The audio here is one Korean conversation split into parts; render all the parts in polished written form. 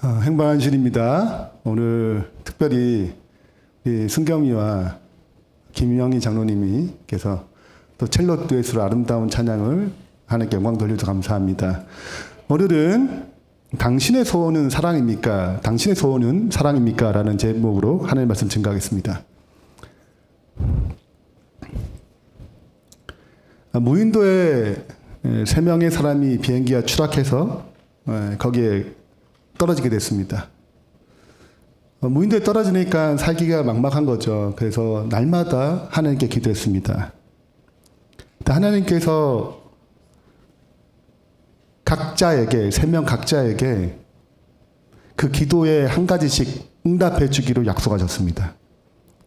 행방한 주일입니다. 오늘 특별히 승겸이와 김영희 장로님께서 또 첼로 듀엣으로 아름다운 찬양을 하나님께 영광 돌려서 감사합니다. 오늘은 당신의 소원은 사랑입니까? 당신의 소원은 사랑입니까? 라는 제목으로 하나님의 말씀 증거하겠습니다. 무인도에 3명의 사람이 비행기가 추락해서 거기에 떨어지게 됐습니다. 무인도에 떨어지니까 살기가 막막한 거죠. 그래서 날마다 하나님께 기도했습니다. 하나님께서 각자에게, 3명 각자에게 그 기도에 한 가지씩 응답해 주기로 약속하셨습니다.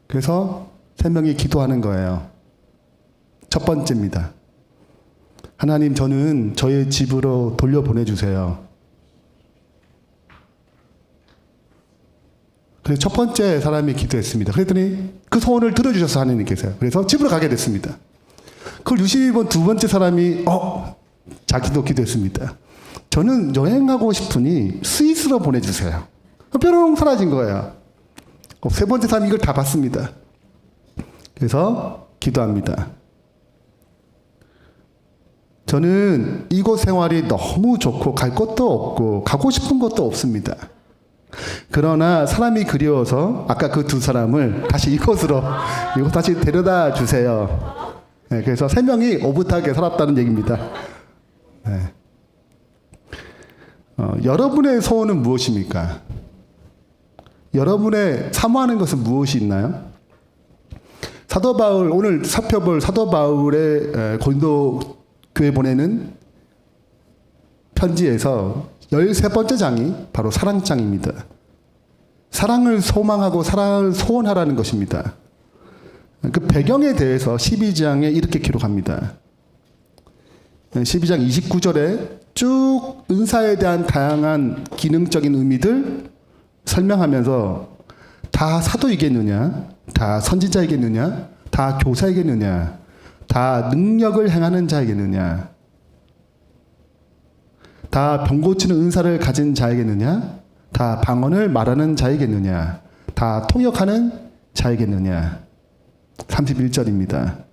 그래서 3명이 기도하는 거예요. 첫 번째입니다. 하나님, 저는 저의 집으로 돌려보내주세요. 그래서 첫 번째 사람이 기도했습니다. 그랬더니 그 소원을 들어주셔서 하나님께서요. 그래서 집으로 가게 됐습니다. 그걸 유심히 두 번째 사람이 자기도 기도했습니다. 저는 여행하고 싶으니 스위스로 보내주세요. 뾰로롱 사라진 거예요. 세 번째 사람이 이걸 다 봤습니다. 그래서 기도합니다. 저는 이곳 생활이 너무 좋고 갈 곳도 없고 가고 싶은 곳도 없습니다. 그러나 사람이 그리워서 아까 그 두 사람을 다시 이곳 다시 데려다 주세요. 그래서 3명이 오붓하게 살았다는 얘기입니다. 여러분의 소원은 무엇입니까? 여러분의 사모하는 것은 무엇이 있나요? 사도 바울, 오늘 살펴볼 사도 바울의 고린도 교회 보내는 편지에서 13번째 장이 바로 사랑장입니다. 사랑을 소망하고 사랑을 소원하라는 것입니다. 그 배경에 대해서 12장에 이렇게 기록합니다. 12장 29절에 쭉 은사에 대한 다양한 기능적인 의미들 설명하면서 다 사도이겠느냐, 다 선지자이겠느냐, 다 교사이겠느냐, 다 능력을 행하는 자이겠느냐, 다 병 고치는 은사를 가진 자이겠느냐, 다 방언을 말하는 자이겠느냐, 다 통역하는 자이겠느냐. 31절입니다.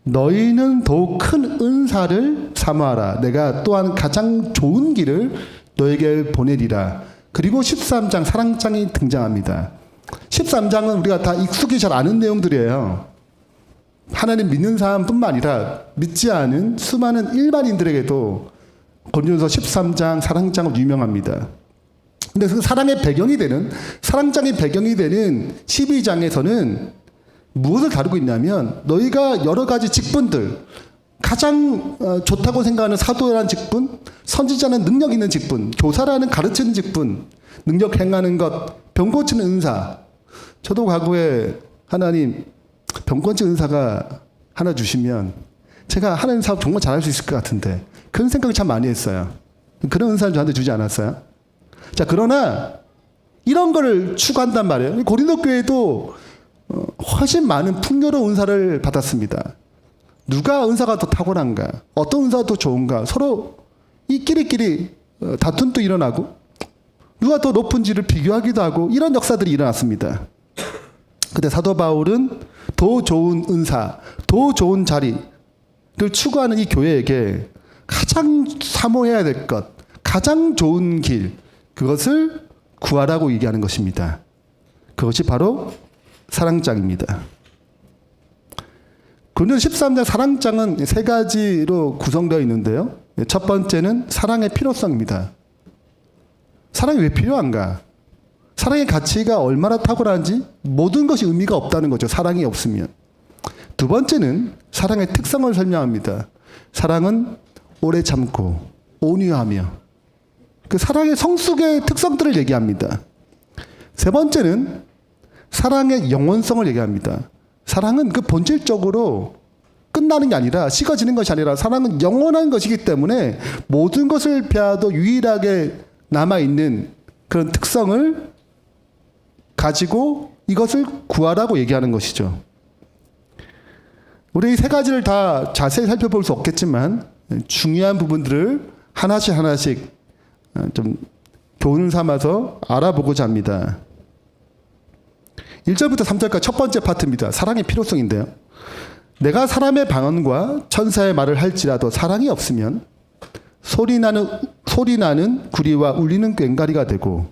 너희는 더욱 큰 은사를 사모하라. 내가 또한 가장 좋은 길을 너에게 보내리라. 그리고 13장 사랑장이 등장합니다. 13장은 우리가 다 익숙히 잘 아는 내용들이에요. 하나님 믿는 사람뿐만 아니라 믿지 않은 수많은 일반인들에게도 고린도서 13장 사랑장은 유명합니다. 근데 그 사랑의 배경이 되는, 사랑장의 배경이 되는 12장에서는 무엇을 다루고 있냐면 너희가 여러 가지 직분들, 가장 좋다고 생각하는 사도라는 직분, 선지자는 능력 있는 직분, 교사라는 가르치는 직분, 능력 행하는 것, 병 고치는 은사. 저도 과거에 하나님 병 고치는 은사가 하나 주시면 제가 하나님 사업 정말 잘할 수 있을 것 같은데 그런 생각을 참 많이 했어요. 그런 은사를 저한테 주지 않았어요? 자, 그러나 이런 거를 추구한단 말이에요. 고린도 교회도 훨씬 많은 풍요로운 은사를 받았습니다. 누가 은사가 더 탁월한가? 어떤 은사가 더 좋은가? 서로 이 끼리끼리 다툼도 일어나고 누가 더 높은지를 비교하기도 하고 이런 역사들이 일어났습니다. 근데 사도 바울은 더 좋은 은사, 더 좋은 자리를 추구하는 이 교회에게 가장 사모해야 될 것, 가장 좋은 길, 그것을 구하라고 얘기하는 것입니다. 그것이 바로 사랑장입니다. 고린도 13장 사랑장은 3가지로 구성되어 있는데요. 첫 번째는 사랑의 필요성입니다. 사랑이 왜 필요한가? 사랑의 가치가 얼마나 탁월한지 모든 것이 의미가 없다는 거죠. 사랑이 없으면. 두 번째는 사랑의 특성을 설명합니다. 사랑은 오래 참고 온유하며 그 사랑의 성숙의 특성들을 얘기합니다. 세 번째는 사랑의 영원성을 얘기합니다. 사랑은 그 본질적으로 끝나는 게 아니라 식어지는 것이 아니라 사랑은 영원한 것이기 때문에 모든 것을 배워도 유일하게 남아있는 그런 특성을 가지고 이것을 구하라고 얘기하는 것이죠. 우리 이 3가지를 다 자세히 살펴볼 수 없겠지만 중요한 부분들을 하나씩 좀 교훈 삼아서 알아보고자 합니다. 1절부터 3절까지 첫 번째 파트입니다. 사랑의 필요성인데요. 내가 사람의 방언과 천사의 말을 할지라도 사랑이 없으면 소리 나는 구리와 울리는 꽹과리가 되고,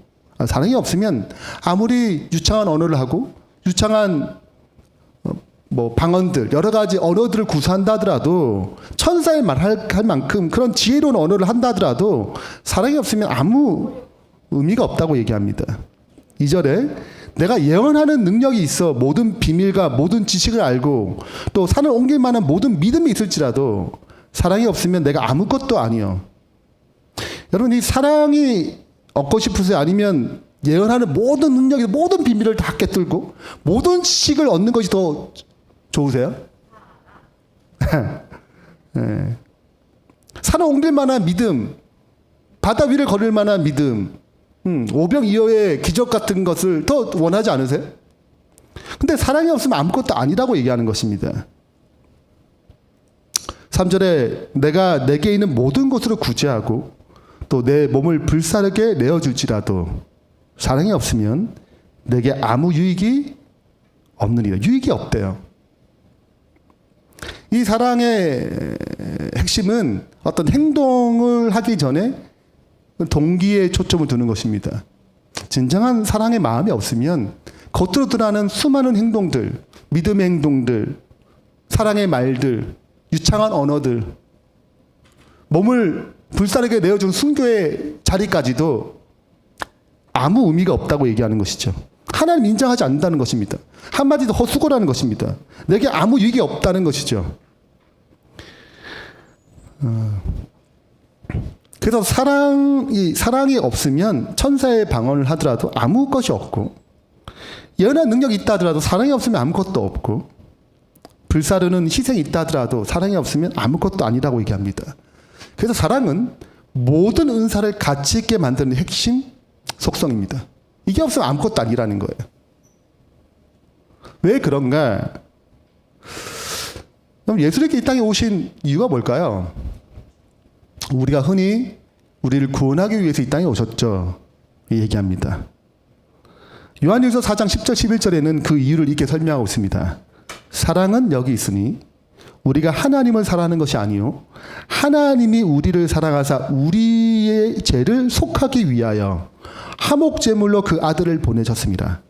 사랑이 없으면 아무리 유창한 언어를 하고 유창한 방언들, 여러 가지 언어들을 구사한다 하더라도, 천사의 말할 만큼 그런 지혜로운 언어를 한다 하더라도 사랑이 없으면 아무 의미가 없다고 얘기합니다. 2절에 내가 예언하는 능력이 있어 모든 비밀과 모든 지식을 알고 또 산을 옮길 만한 모든 믿음이 있을지라도 사랑이 없으면 내가 아무것도 아니요. 여러분, 이 사랑이 얻고 싶으세요? 아니면 예언하는 모든 능력이, 모든 비밀을 다 깨뚫고 모든 지식을 얻는 것이 더 좋으세요? 네. 산을 옮길 만한 믿음, 바다 위를 걸을 만한 믿음, 오병이어의 기적 같은 것을 더 원하지 않으세요? 근데 사랑이 없으면 아무것도 아니라고 얘기하는 것입니다. 3절에 내가 내게 있는 모든 것으로 구제하고 또 내 몸을 불사르게 내어줄지라도 사랑이 없으면 내게 아무 유익이 없느니라. 유익이 없대요. 이 사랑의 핵심은 어떤 행동을 하기 전에 동기에 초점을 두는 것입니다. 진정한 사랑의 마음이 없으면 겉으로 드러나는 수많은 행동들, 믿음의 행동들, 사랑의 말들, 유창한 언어들, 몸을 불사르게 내어준 순교의 자리까지도 아무 의미가 없다고 얘기하는 것이죠. 하나님 인정하지 않는다는 것입니다. 한마디 더 헛수고라는 것입니다. 내게 아무 유익이 없다는 것이죠. 그래서 사랑이 없으면 천사의 방언을 하더라도 아무 것이 없고, 예언한 능력이 있다 하더라도 사랑이 없으면 아무것도 없고, 불사르는 희생이 있다 하더라도 사랑이 없으면 아무것도 아니라고 얘기합니다. 그래서 사랑은 모든 은사를 가치 있게 만드는 핵심 속성입니다. 이게 없으면 아무것도 아니라는 거예요. 왜 그런가? 그럼 예수님께 이 땅에 오신 이유가 뭘까요? 우리가 흔히 우리를 구원하기 위해서 이 땅에 오셨죠. 얘기합니다. 요한일서 4장 10절 11절에는 그 이유를 이렇게 설명하고 있습니다. 사랑은 여기 있으니 우리가 하나님을 사랑하는 것이 아니요 하나님이 우리를 사랑하사 우리의 죄를 속하기 위하여 화목제물로 그 아들을 보내셨습니다.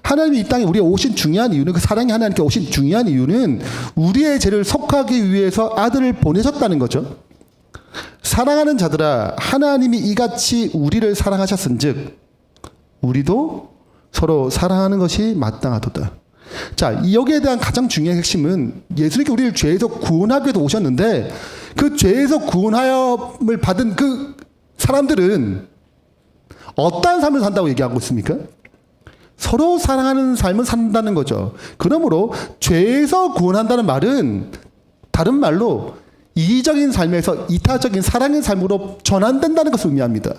하나님이 이 땅에 우리가 오신 중요한 이유는, 그 사랑이 하나님께 오신 중요한 이유는 우리의 죄를 속하기 위해서 아들을 보내셨다는 거죠. 사랑하는 자들아, 하나님이 이같이 우리를 사랑하셨은즉 우리도 서로 사랑하는 것이 마땅하도다. 자, 여기에 대한 가장 중요한 핵심은 예수님께 우리를 죄에서 구원하기 위해서 오셨는데, 그 죄에서 구원하여을 받은 그 사람들은 어떠한 삶을 산다고 얘기하고 있습니까? 서로 사랑하는 삶을 산다는 거죠. 그러므로 죄에서 구원한다는 말은 다른 말로 이기적인 삶에서 이타적인 사랑의 삶으로 전환된다는 것을 의미합니다.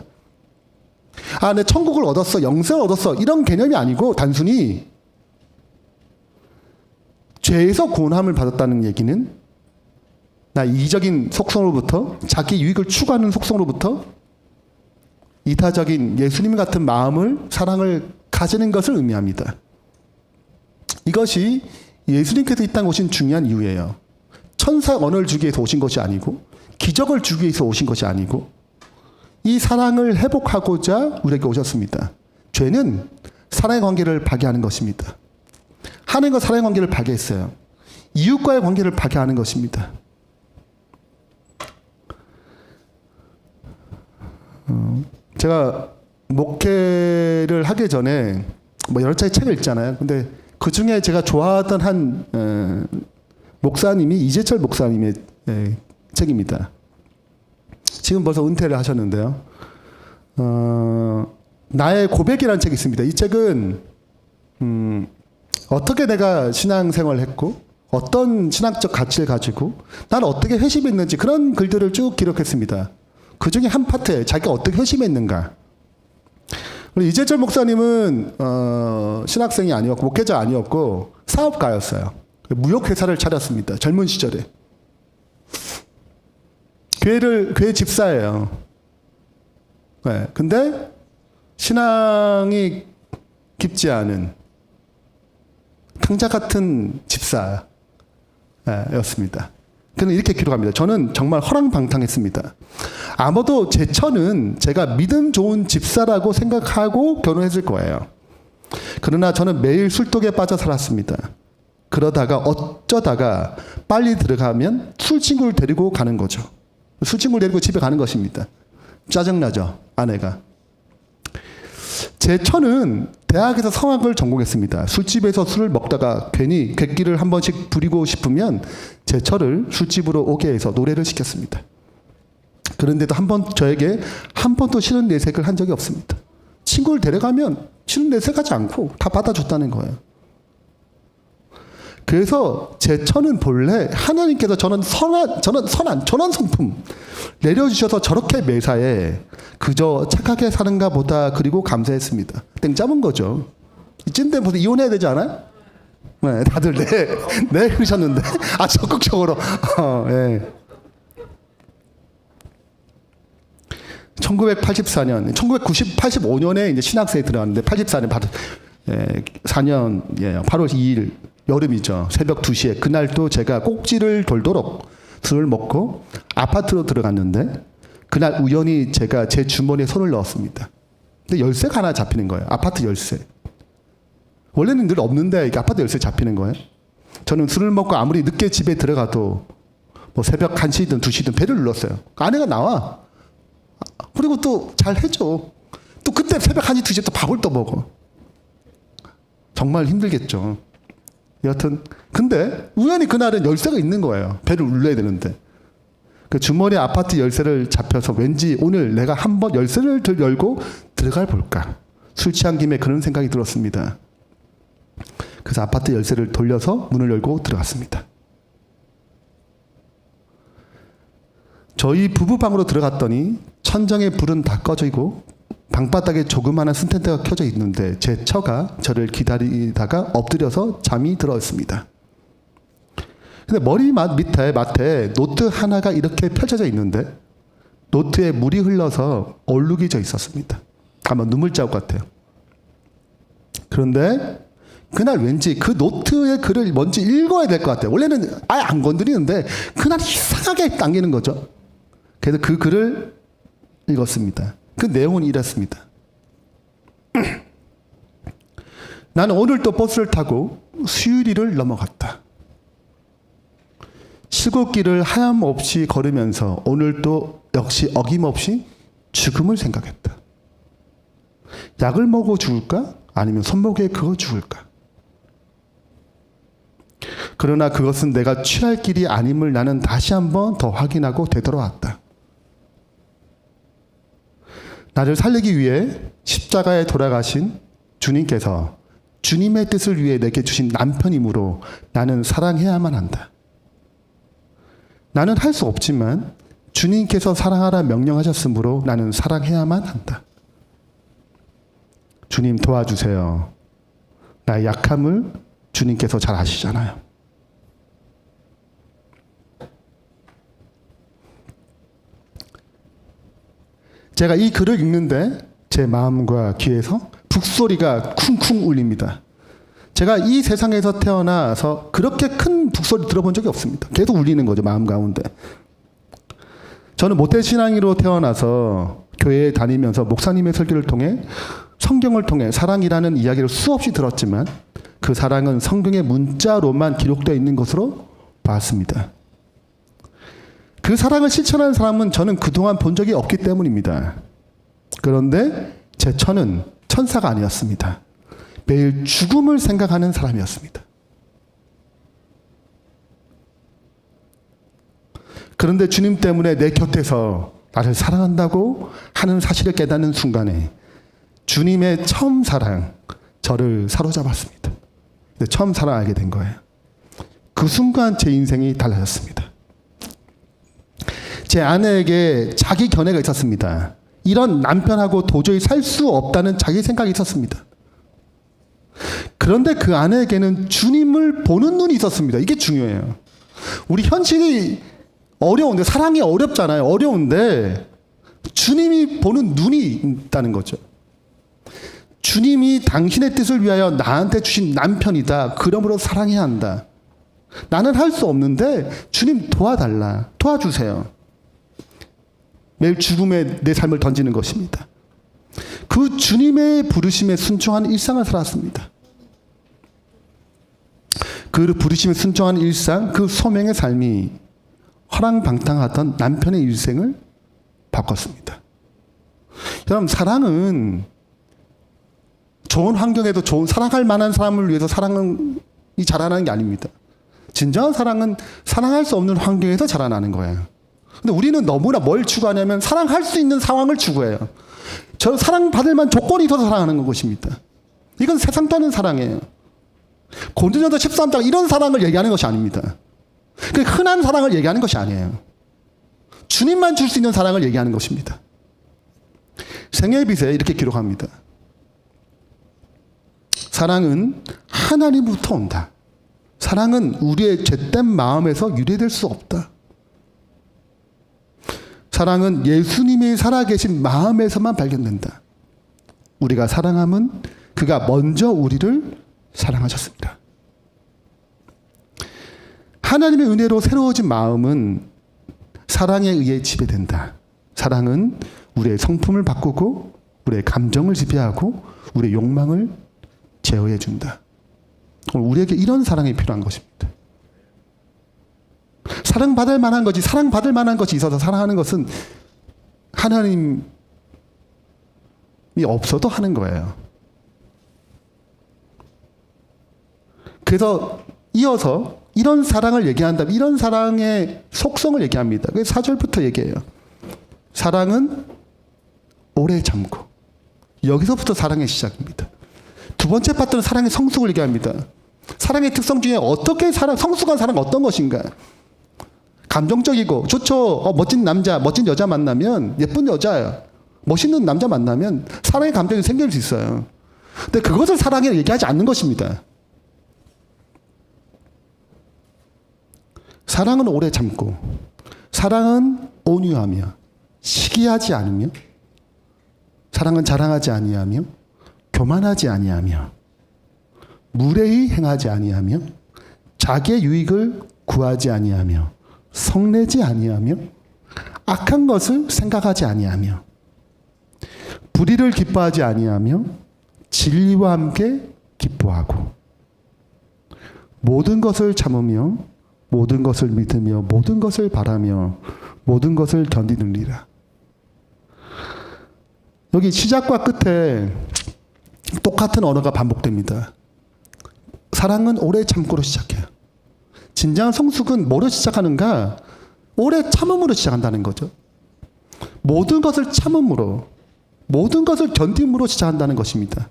아, 내 천국을 얻었어, 영생을 얻었어, 이런 개념이 아니고 단순히 죄에서 구원함을 받았다는 얘기는 나 이기적인 속성으로부터, 자기 유익을 추구하는 속성으로부터 이타적인 예수님 같은 마음을, 사랑을 가지는 것을 의미합니다. 이것이 예수님께서 이 땅에 오신 중요한 이유예요. 천사 언어를 주기 위해서 오신 것이 아니고, 기적을 주기 위해서 오신 것이 아니고, 이 사랑을 회복하고자 우리에게 오셨습니다. 죄는 사랑의 관계를 파괴하는 것입니다. 하나님과 사랑의 관계를 파괴했어요. 이웃과의 관계를 파괴하는 것입니다. 제가 목회를 하기 전에 여러 차례 책을 읽잖아요. 근데 그 중에 제가 좋아하던 한 목사님이 이재철 목사님의 책입니다. 지금 벌써 은퇴를 하셨는데요. 나의 고백이라는 책이 있습니다. 이 책은 어떻게 내가 신앙생활을 했고 어떤 신학적 가치를 가지고 난 어떻게 회심했는지 그런 글들을 쭉 기록했습니다. 그 중에 한 파트에 자기가 어떻게 회심했는가. 이재철 목사님은 신학생이 아니었고 목회자 아니었고 사업가였어요. 무역회사를 차렸습니다. 젊은 시절에. 교회 집사예요. 네. 근데 신앙이 깊지 않은 탕자 같은 집사였습니다. 그는 이렇게 기록합니다. 저는 정말 허랑방탕했습니다. 아마도 제 처는 제가 믿음 좋은 집사라고 생각하고 결혼했을 거예요. 그러나 저는 매일 술독에 빠져 살았습니다. 그러다가 어쩌다가 빨리 들어가면 술친구를 데리고 가는 거죠. 술친구를 데리고 집에 가는 것입니다. 짜증나죠, 아내가. 제 처는 대학에서 성악을 전공했습니다. 술집에서 술을 먹다가 괜히 객기를 한 번씩 부리고 싶으면 제 처를 술집으로 오게 해서 노래를 시켰습니다. 그런데도 저에게 한 번도 싫은 내색을 한 적이 없습니다. 친구를 데려가면 싫은 내색하지 않고 다 받아줬다는 거예요. 그래서 제 처는 본래 하나님께서 저는 선한 성품 내려주셔서 저렇게 매사에 그저 착하게 사는가 보다 그리고 감사했습니다. 땡 잡은 거죠. 이쯤 되면 벌써 이혼해야 되지 않아요? 네, 다들 네 그러셨는데 적극적으로 네. 1984년, 1985년에 이제 신학생에 들어갔는데 84년 4년 8월 2일 여름이죠. 새벽 2시에 그날도 제가 꼭지를 돌도록 술을 먹고 아파트로 들어갔는데 그날 우연히 제가 제 주머니에 손을 넣었습니다. 근데 열쇠가 하나 잡히는 거예요. 아파트 열쇠. 원래는 늘 없는데 이게 아파트 열쇠 잡히는 거예요. 저는 술을 먹고 아무리 늦게 집에 들어가도 뭐 새벽 1시든 2시든 배를 눌렀어요. 아내가 나와. 그리고 또 잘 해줘. 또 그때 새벽 1시, 2시에 또 밥을 또 먹어. 정말 힘들겠죠. 여하튼 근데 우연히 그날은 열쇠가 있는 거예요. 배를 울려야 되는데 그 주머니 아파트 열쇠를 잡혀서 왠지 오늘 내가 한번 열쇠를 열고 들어가 볼까. 술 취한 김에 그런 생각이 들었습니다. 그래서 아파트 열쇠를 돌려서 문을 열고 들어갔습니다. 저희 부부방으로 들어갔더니 천장에 불은 다 꺼져 있고 방바닥에 조그마한 스탠드가 켜져 있는데 제 처가 저를 기다리다가 엎드려서 잠이 들었습니다. 근데 머리 밑에 마트에 노트 하나가 이렇게 펼쳐져 있는데 노트에 물이 흘러서 얼룩이 져 있었습니다. 아마 눈물 자국 같아요. 그런데 그날 왠지 그 노트의 글을 먼저 읽어야 될 것 같아요. 원래는 아예 안 건드리는데 그날 이상하게 당기는 거죠. 그래서 그 글을 읽었습니다. 그 내용은 이랬습니다. 나는 오늘 또 버스를 타고 수유리를 넘어갔다. 시골길을 하염없이 걸으면서 오늘 또 역시 어김없이 죽음을 생각했다. 약을 먹어 죽을까? 아니면 손목에 그어 죽을까? 그러나 그것은 내가 취할 길이 아님을 나는 다시 한번 더 확인하고 되돌아왔다. 나를 살리기 위해 십자가에 돌아가신 주님께서 주님의 뜻을 위해 내게 주신 남편이므로 나는 사랑해야만 한다. 나는 할 수 없지만 주님께서 사랑하라 명령하셨으므로 나는 사랑해야만 한다. 주님 도와주세요. 나의 약함을 주님께서 잘 아시잖아요. 제가 이 글을 읽는데 제 마음과 귀에서 북소리가 쿵쿵 울립니다. 제가 이 세상에서 태어나서 그렇게 큰 북소리 들어본 적이 없습니다. 계속 울리는 거죠, 마음 가운데. 저는 모태신앙이로 태어나서 교회에 다니면서 목사님의 설교를 통해 성경을 통해 사랑이라는 이야기를 수없이 들었지만 그 사랑은 성경의 문자로만 기록되어 있는 것으로 봤습니다. 그 사랑을 실천하는 사람은 저는 그동안 본 적이 없기 때문입니다. 그런데 제 처는 천사가 아니었습니다. 매일 죽음을 생각하는 사람이었습니다. 그런데 주님 때문에 내 곁에서 나를 사랑한다고 하는 사실을 깨닫는 순간에 주님의 처음 사랑, 저를 사로잡았습니다. 처음 사랑 알게 된 거예요. 그 순간 제 인생이 달라졌습니다. 제 아내에게 자기 견해가 있었습니다. 이런 남편하고 도저히 살 수 없다는 자기 생각이 있었습니다. 그런데 그 아내에게는 주님을 보는 눈이 있었습니다. 이게 중요해요. 우리 현실이 어려운데, 사랑이 어렵잖아요. 어려운데 주님이 보는 눈이 있다는 거죠. 주님이 당신의 뜻을 위하여 나한테 주신 남편이다. 그러므로 사랑해야 한다. 나는 할 수 없는데 주님 도와달라. 도와주세요. 매일 죽음에 내 삶을 던지는 것입니다. 그 주님의 부르심에 순종한 일상을 살았습니다. 그 부르심에 순종한 일상, 그 소명의 삶이 화랑방탕하던 남편의 일생을 바꿨습니다. 여러분, 사랑은 좋은 환경에도 좋은 사랑할 만한 사람을 위해서 사랑이 자라나는 게 아닙니다. 진정한 사랑은 사랑할 수 없는 환경에서 자라나는 거예요. 근데 우리는 너무나 뭘 추구하냐면 사랑할 수 있는 상황을 추구해요. 저 사랑받을 만한 조건이 있어서 사랑하는 것입니다. 이건 세상 떠는 사랑이에요. 고린도전서 13장 이런 사랑을 얘기하는 것이 아닙니다. 그 흔한 사랑을 얘기하는 것이 아니에요. 주님만 줄 수 있는 사랑을 얘기하는 것입니다. 생애빛에 이렇게 기록합니다. 사랑은 하나님부터 온다. 사랑은 우리의 죄된 마음에서 유래될 수 없다. 사랑은 예수님이 살아계신 마음에서만 발견된다. 우리가 사랑함은 그가 먼저 우리를 사랑하셨습니다. 하나님의 은혜로 새로워진 마음은 사랑에 의해 지배된다. 사랑은 우리의 성품을 바꾸고 우리의 감정을 지배하고 우리의 욕망을 제어해 준다. 우리에게 이런 사랑이 필요한 것입니다. 사랑받을 만한 것이 사랑받을 만한 것이 있어서 사랑하는 것은 하나님이 없어도 하는 거예요. 그래서 이어서 이런 사랑을 얘기한다면 이런 사랑의 속성을 얘기합니다. 그래서 4절부터 얘기해요. 사랑은 오래 참고. 여기서부터 사랑의 시작입니다. 두 번째 파트는 사랑의 성숙을 얘기합니다. 사랑의 특성 중에 어떻게 성숙한 사랑 어떤 것인가? 감정적이고 좋죠. 멋진 남자, 멋진 여자 만나면 예쁜 여자예요. 멋있는 남자 만나면 사랑의 감정이 생길 수 있어요. 근데 그것을 사랑이라고 얘기하지 않는 것입니다. 사랑은 오래 참고, 사랑은 온유하며, 시기하지 않으며, 사랑은 자랑하지 아니하며, 교만하지 아니하며, 무례히 행하지 아니하며, 자기의 유익을 구하지 아니하며, 성내지 아니하며, 악한 것을 생각하지 아니하며, 불의를 기뻐하지 아니하며, 진리와 함께 기뻐하고, 모든 것을 참으며, 모든 것을 믿으며, 모든 것을 바라며, 모든 것을 견디느니라. 여기 시작과 끝에 똑같은 언어가 반복됩니다. 사랑은 오래 참고로 시작해요. 진정한 성숙은 뭐로 시작하는가? 오래 참음으로 시작한다는 거죠. 모든 것을 참음으로, 모든 것을 견딤으로 시작한다는 것입니다.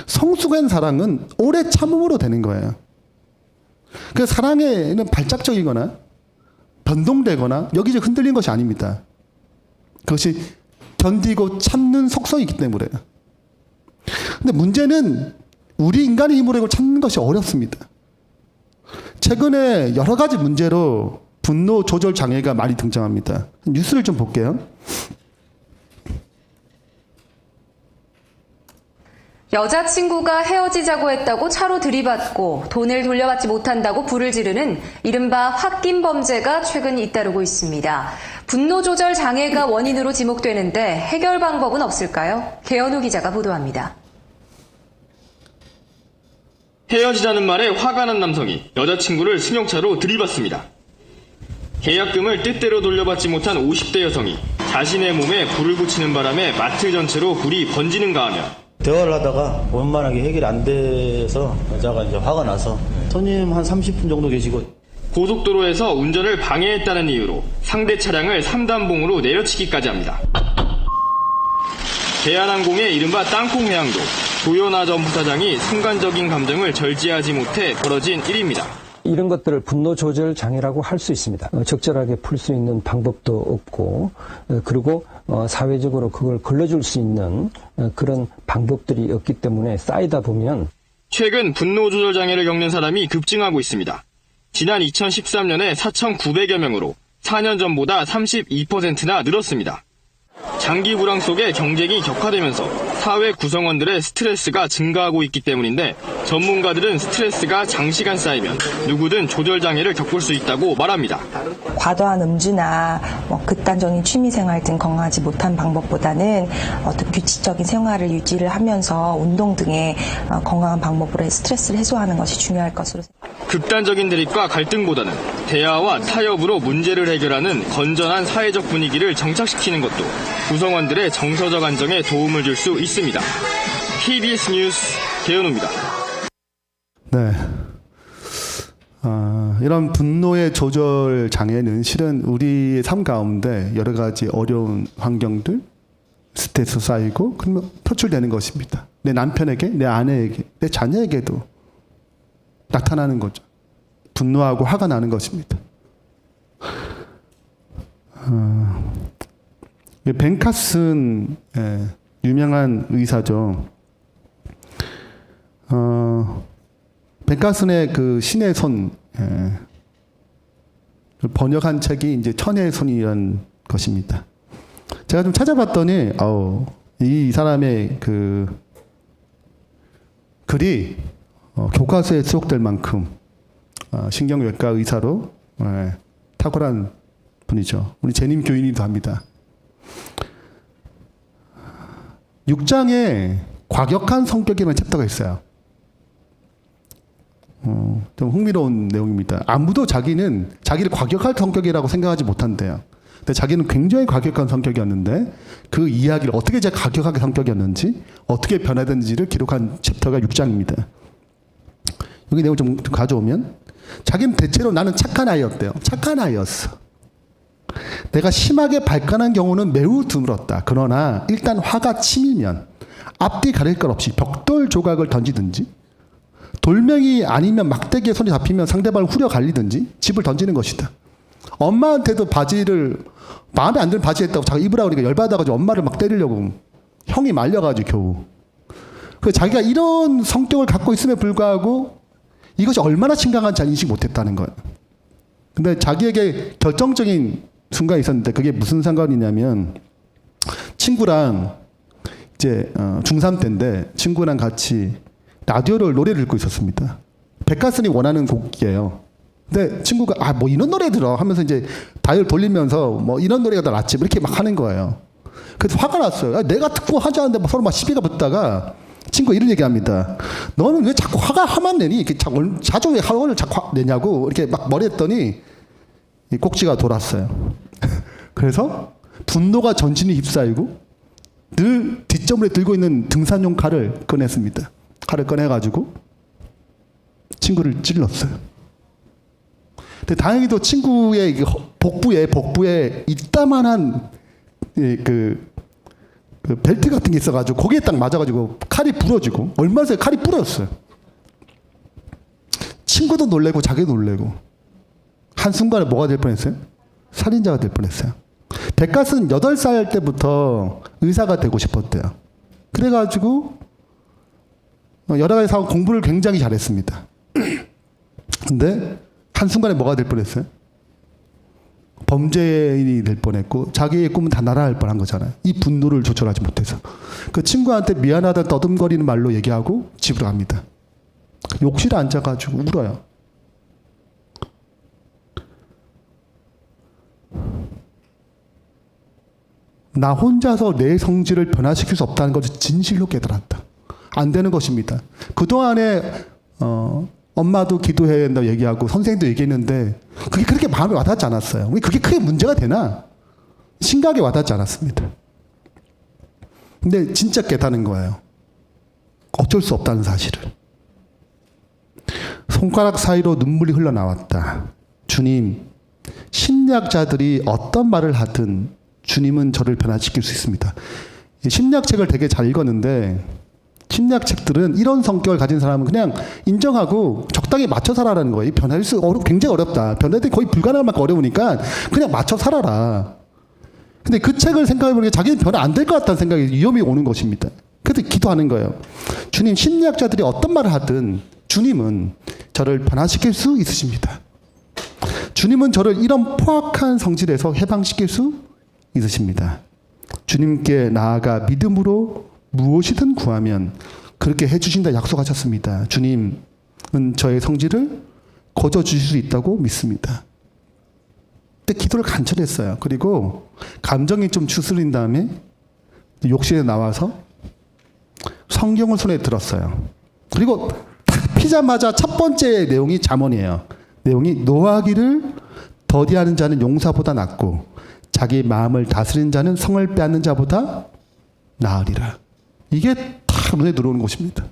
성숙한 사랑은 오래 참음으로 되는 거예요. 그 사랑에는 발작적이거나 변동되거나 여기저기 흔들린 것이 아닙니다. 그것이 견디고 참는 속성이 있기 때문에요. 근데 문제는 우리 인간의 힘으로 이걸 참는 것이 어렵습니다. 최근에 여러 가지 문제로 분노 조절 장애가 많이 등장합니다. 뉴스를 좀 볼게요. 여자친구가 헤어지자고 했다고 차로 들이받고 돈을 돌려받지 못한다고 불을 지르는 이른바 홧김 범죄가 최근 잇따르고 있습니다. 분노 조절 장애가 원인으로 지목되는데 해결 방법은 없을까요? 개연우 기자가 보도합니다. 헤어지자는 말에 화가 난 남성이 여자친구를 승용차로 들이받습니다. 계약금을 뜻대로 돌려받지 못한 50대 여성이 자신의 몸에 불을 붙이는 바람에 마트 전체로 불이 번지는가 하며 대화를 하다가 원만하게 해결이 안 돼서 여자가 이제 화가 나서 손님 한 30분 정도 계시고 고속도로에서 운전을 방해했다는 이유로 상대 차량을 3단봉으로 내려치기까지 합니다. 대한항공의 이른바 땅콩회항도 조연아 전 부사장이 순간적인 감정을 절제하지 못해 벌어진 일입니다. 이런 것들을 분노 조절 장애라고 할 수 있습니다. 적절하게 풀 수 있는 방법도 없고 그리고 사회적으로 그걸 걸러줄 수 있는 그런 방법들이 없기 때문에 쌓이다 보면 최근 분노 조절 장애를 겪는 사람이 급증하고 있습니다. 지난 2013년에 4,900여 명으로 4년 전보다 32%나 늘었습니다. 장기 불황 속에 경쟁이 격화되면서 사회 구성원들의 스트레스가 증가하고 있기 때문인데 전문가들은 스트레스가 장시간 쌓이면 누구든 조절장애를 겪을 수 있다고 말합니다. 과도한 음주나 극단적인 취미생활 등 건강하지 못한 방법보다는 어떤 규칙적인 생활을 유지를 하면서 운동 등의 건강한 방법으로 스트레스를 해소하는 것이 중요할 것으로 생각합니다. 극단적인 대립과 갈등보다는 대화와 타협으로 문제를 해결하는 건전한 사회적 분위기를 정착시키는 것도 구성원들의 정서적 안정에 도움을 줄 수 있습니다. KBS 뉴스 개현우입니다. 네. 이런 분노의 조절 장애는 실은 우리의 삶 가운데 여러 가지 어려운 환경들, 스트레스 쌓이고 그러면 표출되는 것입니다. 내 남편에게, 내 아내에게, 내 자녀에게도 나타나는 거죠. 분노하고 화가 나는 것입니다. 벤 카슨 유명한 의사죠. 벤 카슨의 그 신의 손 번역한 책이 이제 천의 손이라는 것입니다. 제가 좀 찾아봤더니 이 사람의 그 글이 교과서에 수록될 만큼 신경외과 의사로 탁월한 분이죠. 우리 재림 교인이기도 합니다. 6장에 과격한 성격이라는 챕터가 있어요. 좀 흥미로운 내용입니다. 아무도 자기를 과격할 성격이라고 생각하지 못한대요. 근데 자기는 굉장히 과격한 성격이었는데 그 이야기를 어떻게 제가 과격하게 성격이었는지 어떻게 변화됐는지를 기록한 챕터가 6장입니다. 여기 내용 좀 가져오면 자기는 대체로 나는 착한 아이였대요. 착한 아이였어. 내가 심하게 발간한 경우는 매우 드물었다. 그러나 일단 화가 치밀면 앞뒤 가릴 것 없이 벽돌 조각을 던지든지 돌멩이 아니면 막대기에 손이 잡히면 상대방을 후려 갈리든지 집을 던지는 것이다. 엄마한테도 바지를 마음에 안 드는 바지 했다고 자기 입으라고 그러니까 열받아가지고 엄마를 막 때리려고 형이 말려가지고 겨우. 그래서 자기가 이런 성격을 갖고 있음에 불구하고 이것이 얼마나 심각한지 인식 못했다는 거예요. 근데 자기에게 결정적인 순간이 있었는데 그게 무슨 상관이냐면 친구랑 이제 중3 때인데 친구랑 같이 라디오를 노래를 듣고 있었습니다. 백가슨이 원하는 곡이에요. 근데 친구가 뭐 이런 노래 들어 하면서 이제 다이얼 돌리면서 뭐 이런 노래가 더 낫지 이렇게 막 하는 거예요. 그래서 화가 났어요. 내가 듣고 하지 않는데 뭐 서로 막 시비가 붙다가 친구가 이런 얘기합니다. 너는 왜 자꾸 화가 화만 내니? 자주 왜 화를 자꾸 내냐고 이렇게 막 머리했더니 이 꼭지가 돌았어요. 그래서 분노가 전신에 휩싸이고 늘 뒷점을 들고 있는 등산용 칼을 꺼냈습니다. 칼을 꺼내가지고 친구를 찔렀어요. 근데 다행히도 친구의 복부에 이따만한 그 벨트 같은 게 있어가지고 거기에 딱 맞아가지고 칼이 부러지고 얼마 전에 칼이 부러졌어요. 친구도 놀래고 자기도 놀래고 한순간에 뭐가 될 뻔했어요? 살인자가 될 뻔했어요. 백가스는 8살 때부터 의사가 되고 싶었대요. 그래가지고 여러 가지 상황 공부를 굉장히 잘했습니다. 근데 한순간에 뭐가 될 뻔했어요? 범죄인이 될 뻔했고 자기의 꿈은 다 날아갈 뻔한 거잖아요. 이 분노를 조절하지 못해서. 그 친구한테 미안하다 떠듬거리는 말로 얘기하고 집으로 갑니다. 욕실에 앉아가지고 울어요. 나 혼자서 내 성질을 변화시킬 수 없다는 것을 진실로 깨달았다. 안 되는 것입니다. 그동안에 엄마도 기도해야 된다고 얘기하고 선생님도 얘기했는데 그게 그렇게 마음에 와닿지 않았어요. 그게 크게 문제가 되나? 심각하게 와닿지 않았습니다. 근데 진짜 깨닫는 거예요. 어쩔 수 없다는 사실을. 손가락 사이로 눈물이 흘러나왔다. 주님, 심리학자들이 어떤 말을 하든 주님은 저를 변화시킬 수 있습니다. 심리학책을 되게 잘 읽었는데 심리학책들은 이런 성격을 가진 사람은 그냥 인정하고 적당히 맞춰 살아라는 거예요. 변할 수 굉장히 어렵다. 변화되기 거의 불가능할 만큼 어려우니까 그냥 맞춰 살아라. 근데 그 책을 생각해보니까 자기는 변화 안 될 것 같다는 생각이 위험이 오는 것입니다. 그래서 기도하는 거예요. 주님, 심리학자들이 어떤 말을 하든 주님은 저를 변화시킬 수 있으십니다. 주님은 저를 이런 포악한 성질에서 해방시킬 수 있으십니다. 주님께 나아가 믿음으로 무엇이든 구하면 그렇게 해주신다 약속하셨습니다. 주님은 저의 성질을 거저주실 수 있다고 믿습니다. 그때 기도를 간절했어요. 그리고 감정이 좀 추스린 다음에 욕실에 나와서 성경을 손에 들었어요. 그리고 딱 피자마자 첫 번째 내용이 잠언이에요. 내용이 노하기를 더디하는 자는 용사보다 낫고 자기 마음을 다스리는 자는 성을 빼앗는 자보다 나으리라. 이게 딱 눈에 들어오는 것입니다.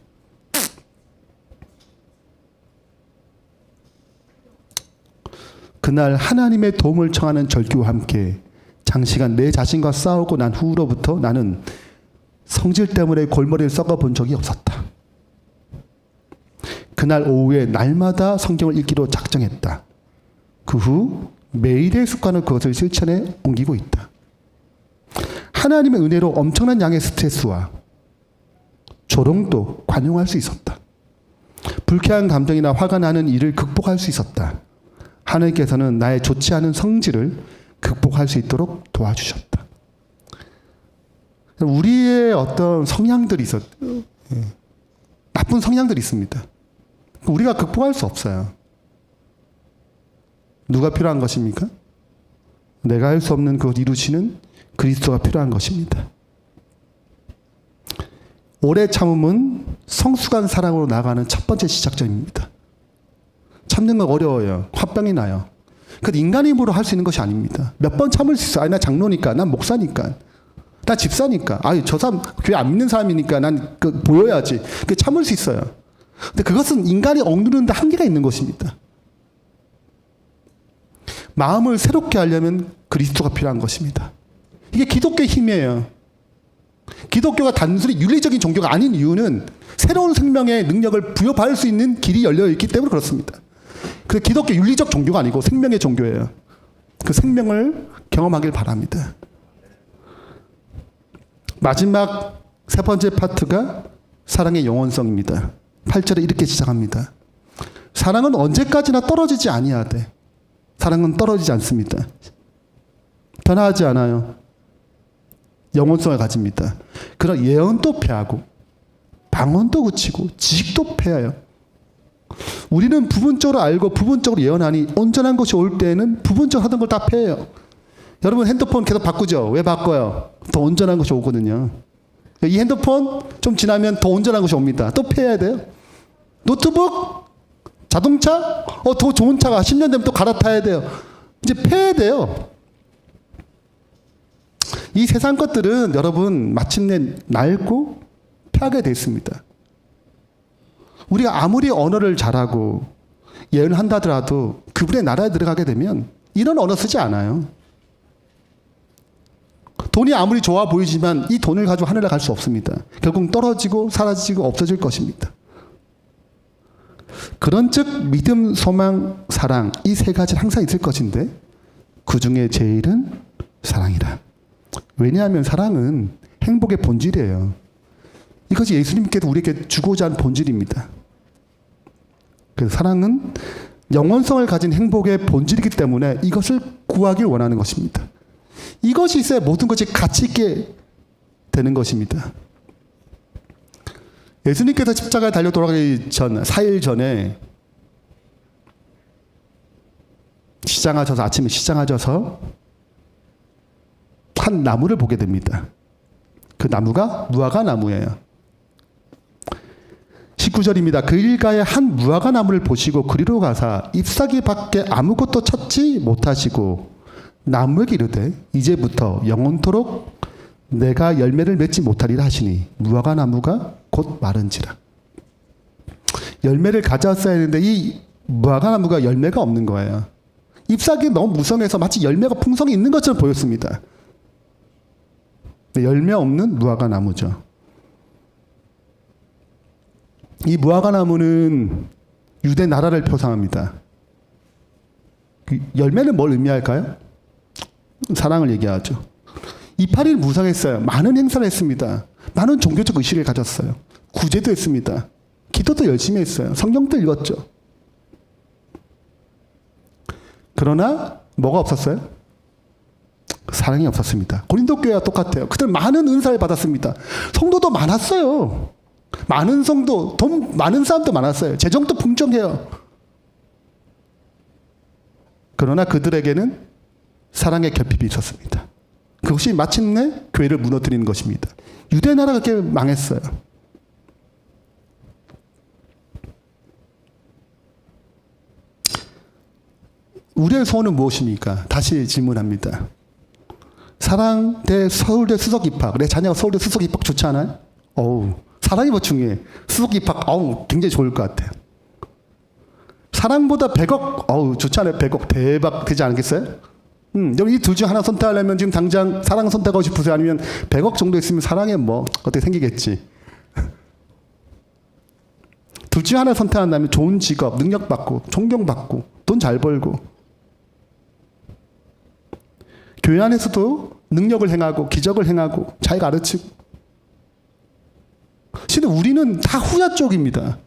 그날 하나님의 도움을 청하는 절규와 함께 장시간 내 자신과 싸우고 난 후로부터 나는 성질 때문에 골머리를 썩어본 적이 없었다. 그날 오후에 날마다 성경을 읽기로 작정했다. 그 후 매일의 습관으로 그것을 실천에 옮기고 있다. 하나님의 은혜로 엄청난 양의 스트레스와 조롱도 관용할 수 있었다. 불쾌한 감정이나 화가 나는 일을 극복할 수 있었다. 하나님께서는 나의 좋지 않은 성질을 극복할 수 있도록 도와주셨다. 우리의 어떤 성향들이 있었어요. 나쁜 성향들이 있습니다. 우리가 극복할 수 없어요. 누가 필요한 것입니까? 내가 할 수 없는 그것 이루시는 그리스도가 필요한 것입니다. 오래 참음은 성숙한 사랑으로 나아가는 첫 번째 시작점입니다. 참는 건 어려워요. 화병이 나요. 그건 인간 힘으로 할 수 있는 것이 아닙니다. 몇 번 참을 수 있어. 아니, 나 장로니까, 난 목사니까, 난 집사니까, 아니, 저 사람 교회 안 믿는 사람이니까 난 보여야지. 참을 수 있어요. 근데 그것은 인간이 억누르는데 한계가 있는 것입니다. 마음을 새롭게 하려면 그리스도가 필요한 것입니다. 이게 기독교의 힘이에요. 기독교가 단순히 윤리적인 종교가 아닌 이유는 새로운 생명의 능력을 부여받을 수 있는 길이 열려 있기 때문에 그렇습니다. 그래서 기독교 윤리적 종교가 아니고 생명의 종교예요. 그 생명을 경험하길 바랍니다. 마지막 세 번째 파트가 사랑의 영원성입니다. 8절에 이렇게 시작합니다. 사랑은 언제까지나 떨어지지 아니하되. 사랑은 떨어지지 않습니다. 변화하지 않아요. 영원성을 가집니다. 그런 예언도 패하고 방언도 그치고 지식도 패해요. 우리는 부분적으로 알고 부분적으로 예언하니 온전한 것이 올 때에는 부분적으로 하던 걸 다 패해요. 여러분 핸드폰 계속 바꾸죠? 왜 바꿔요? 더 온전한 것이 오거든요. 이 핸드폰 좀 지나면 더 온전한 것이 옵니다. 또 패해야 돼요. 노트북? 자동차? 더 좋은 차가 10년 되면 또 갈아타야 돼요. 이제 패해야 돼요. 이 세상 것들은 여러분 마침내 낡고 패하게 돼 있습니다. 우리가 아무리 언어를 잘하고 예언을 한다 하더라도 그분의 나라에 들어가게 되면 이런 언어 쓰지 않아요. 돈이 아무리 좋아 보이지만 이 돈을 가지고 하늘에 갈 수 없습니다. 결국 떨어지고 사라지고 없어질 것입니다. 그런즉 믿음, 소망, 사랑 이 세 가지는 항상 있을 것인데 그 중에 제일은 사랑이라. 왜냐하면 사랑은 행복의 본질이에요. 이것이 예수님께서 우리에게 주고자 하는 본질입니다. 그래서 사랑은 영원성을 가진 행복의 본질이기 때문에 이것을 구하길 원하는 것입니다. 이것이 있어야 모든 것이 가치 있게 되는 것입니다. 예수님께서 십자가에 달려 돌아가기 전 4일 전에 아침에 시장하셔서 한 나무를 보게 됩니다. 그 나무가 무화과 나무예요. 19절입니다. 그 일가에 한 무화과 나무를 보시고 그리로 가사 잎사귀 밖에 아무것도 찾지 못하시고 나무에게 이르되 이제부터 영원토록 내가 열매를 맺지 못하리라 하시니 무화과 나무가 곧 마른지라. 열매를 가져왔어야 했는데 이 무화과 나무가 열매가 없는 거예요. 잎사귀 너무 무성해서 마치 열매가 풍성히 있는 것처럼 보였습니다. 열매 없는 무화과 나무죠. 이 무화과 나무는 유대 나라를 표상합니다. 그 열매는 뭘 의미할까요? 사랑을 얘기하죠. 이파리는 무성했어요. 많은 행사를 했습니다. 많은 종교적 의식을 가졌어요. 구제도 했습니다. 기도도 열심히 했어요. 성경도 읽었죠. 그러나 뭐가 없었어요? 사랑이 없었습니다. 고린도 교회와 똑같아요. 그들 많은 은사를 받았습니다. 성도도 많았어요. 많은 성도, 돈 많은 사람도 많았어요. 재정도 풍성해요. 그러나 그들에게는 사랑의 결핍이 있었습니다. 그것이 마침내 교회를 무너뜨리는 것입니다. 유대 나라가 그렇게 망했어요. 우리의 소원은 무엇입니까? 다시 질문합니다. 사랑대 서울대 수석 입학. 내 자녀가 서울대 수석 입학 좋지 않아요? 어우, 사랑이 뭐 중요해. 수석 입학, 어우, 굉장히 좋을 것 같아요. 사랑보다 100억, 어우, 좋지 않아요? 100억 대박 되지 않겠어요? 여기 이 둘 중 하나 선택하려면 지금 당장 사랑 선택하고 싶으세요? 아니면 100억 정도 있으면 사랑에 뭐 어떻게 생기겠지? 둘 중 하나 선택한다면 좋은 직업, 능력받고, 존경받고, 돈 잘 벌고, 교회 안에서도 능력을 행하고 기적을 행하고 잘 가르치고. 실은 우리는 다 후자 쪽입니다.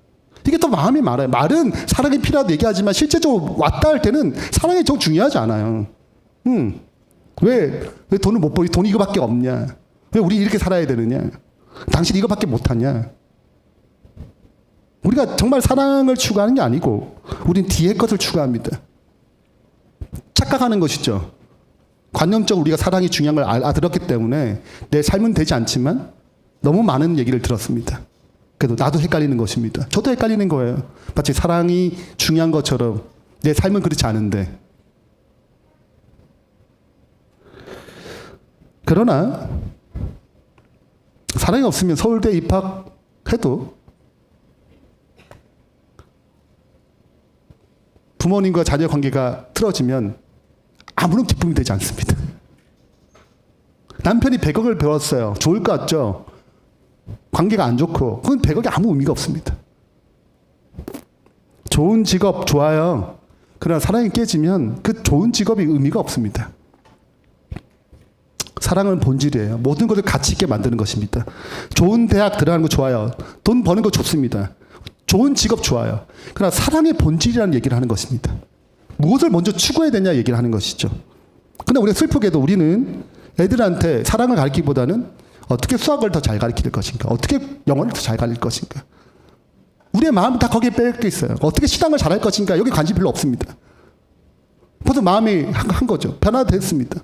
이게 또 마음이 말아요. 말은 사랑이 필요하다고 얘기하지만 실제적으로 왔다 할 때는 사랑이 더 중요하지 않아요. 왜 돈을 못 벌이? 돈 이거밖에 없냐? 왜 우리 이렇게 살아야 되느냐? 당신 이거밖에 못하냐? 우리가 정말 사랑을 추구하는 게 아니고 우린 뒤에 것을 추구합니다. 착각하는 것이죠. 관념적으로 우리가 사랑이 중요한 걸 알아들었기 때문에 내 삶은 되지 않지만 너무 많은 얘기를 들었습니다. 그래도 나도 헷갈리는 것입니다. 저도 헷갈리는 거예요. 마치 사랑이 중요한 것처럼 내 삶은 그렇지 않은데. 그러나 사랑이 없으면 서울대 입학해도 부모님과 자녀 관계가 틀어지면 아무런 기쁨이 되지 않습니다. 남편이 100억을 배웠어요. 좋을 것 같죠? 관계가 안 좋고 그건 100억이 아무 의미가 없습니다. 좋은 직업 좋아요. 그러나 사랑이 깨지면 그 좋은 직업이 의미가 없습니다. 사랑은 본질이에요. 모든 것을 가치 있게 만드는 것입니다. 좋은 대학 들어가는 거 좋아요. 돈 버는 거 좋습니다. 좋은 직업 좋아요. 그러나 사랑의 본질이라는 얘기를 하는 것입니다. 무엇을 먼저 추구해야 되냐 얘기를 하는 것이죠. 근데 우리가 슬프게도 우리는 애들한테 사랑을 가르치기보다는 어떻게 수학을 더 잘 가르칠 것인가, 어떻게 영어를 더 잘 가르칠 것인가. 우리의 마음이 다 거기에 빼여 있어요. 어떻게 신앙을 잘할 것인가 여기 관심 별로 없습니다. 벌써 마음이 한 거죠. 변화됐습니다.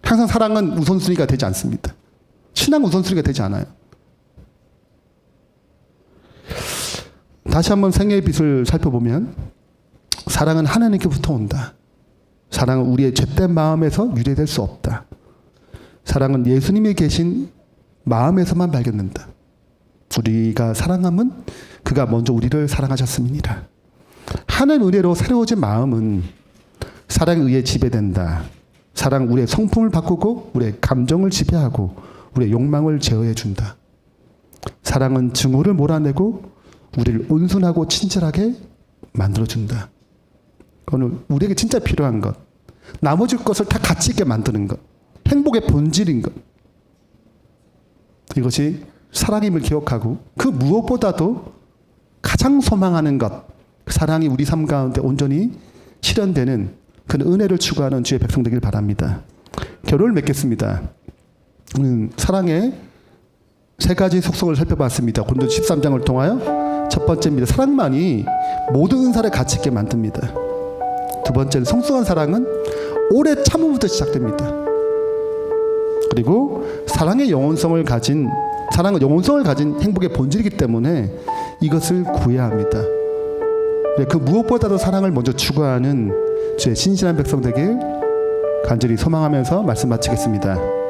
항상 사랑은 우선순위가 되지 않습니다. 신앙 우선순위가 되지 않아요. 다시 한번 생애의 빛을 살펴보면 사랑은 하나님께부터 온다. 사랑은 우리의 죄된 마음에서 유래될 수 없다. 사랑은 예수님이 계신 마음에서만 발견된다. 우리가 사랑함은 그가 먼저 우리를 사랑하셨음이니라. 하나님 은혜로 새로워진 마음은 사랑에 의해 지배된다. 사랑 우리의 성품을 바꾸고 우리의 감정을 지배하고 우리의 욕망을 제어해 준다. 사랑은 증오를 몰아내고 우리를 온순하고 친절하게 만들어준다. 오늘 우리에게 진짜 필요한 것, 나머지 것을 다 가치 있게 만드는 것, 행복의 본질인 것, 이것이 사랑임을 기억하고 그 무엇보다도 가장 소망하는 것, 사랑이 우리 삶 가운데 온전히 실현되는 그 은혜를 추구하는 주의 백성 되길 바랍니다. 결론을 맺겠습니다. 사랑의 세 가지 속성을 살펴봤습니다. 고린도서 13장을 통하여 첫 번째입니다. 사랑만이 모든 은사를 가치 있게 만듭니다. 두 번째는 성숙한 사랑은 오래 참음부터 시작됩니다. 그리고 사랑은 영혼성을 가진 행복의 본질이기 때문에 이것을 구해야 합니다. 그 무엇보다도 사랑을 먼저 추구하는 주의 신실한 백성 되길 간절히 소망하면서 말씀 마치겠습니다.